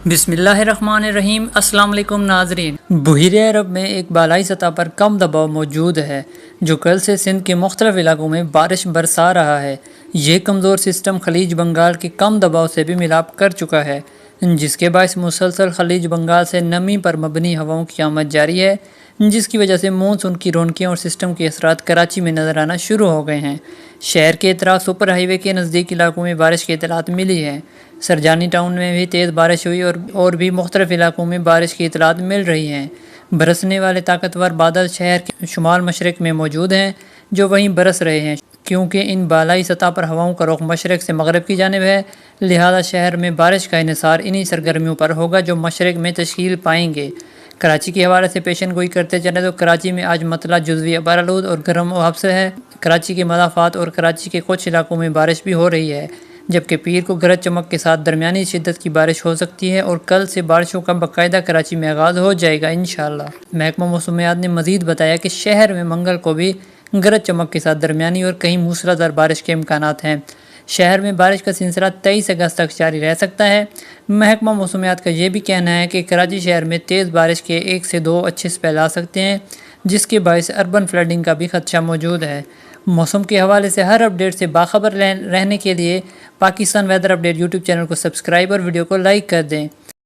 بسم اللہ الرحمن الرحیم۔ السلام علیکم ناظرین۔ بحیرہ عرب میں ایک بالائی سطح پر کم دباؤ موجود ہے جو کل سے سندھ کے مختلف علاقوں میں بارش برسا رہا ہے۔ یہ کمزور سسٹم خلیج بنگال کے کم دباؤ سے بھی ملاپ کر چکا ہے، جس کے باعث مسلسل خلیج بنگال سے نمی پر مبنی ہواؤں کی آمد جاری ہے، جس کی وجہ سے مونسون کی رونقیں اور سسٹم کے اثرات کراچی میں نظر آنا شروع ہو گئے ہیں۔ شہر کے اطراف سپر ہائی وے کے نزدیک علاقوں میں بارش کی اطلاعات ملی ہے۔ سرجانی ٹاؤن میں بھی تیز بارش ہوئی اور بھی مختلف علاقوں میں بارش کی اطلاعات مل رہی ہیں۔ برسنے والے طاقتور بادل شہر کے شمال مشرق میں موجود ہیں جو وہیں برس رہے ہیں۔ کیونکہ ان بالائی سطح پر ہواؤں کا رخ مشرق سے مغرب کی جانب ہے، لہذا شہر میں بارش کا انحصار انہی سرگرمیوں پر ہوگا جو مشرق میں تشکیل پائیں گے۔ کراچی کے حوالے سے پیشن گوئی کرتے چلیں تو کراچی میں آج مطلع جزوی ابرآلود اور گرم و حبس ہے۔ کراچی کے مضافات اور کراچی کے کچھ علاقوں میں بارش بھی ہو رہی ہے، جبکہ پیر کو گرج چمک کے ساتھ درمیانی شدت کی بارش ہو سکتی ہے اور کل سے بارشوں کا باقاعدہ کراچی میں آغاز ہو جائے گا انشاءاللہ۔ محکمہ موسمیات نے مزید بتایا کہ شہر میں منگل کو بھی گرج چمک کے ساتھ درمیانی اور کہیں موسلادھار بارش کے امکانات ہیں۔ شہر میں بارش کا سلسلہ 23 اگست تک جاری رہ سکتا ہے۔ محکمہ موسمیات کا یہ بھی کہنا ہے کہ کراچی شہر میں تیز بارش کے 1 سے 2 اچھے اسپیل آ سکتے ہیں، جس کے باعث اربن فلڈنگ کا بھی خدشہ موجود ہے۔ موسم کے حوالے سے ہر اپڈیٹ سے باخبر رہنے کے لیے Pakistan weather update YouTube channel کو سبسکرائب اور ویڈیو کو لائک کر دیں۔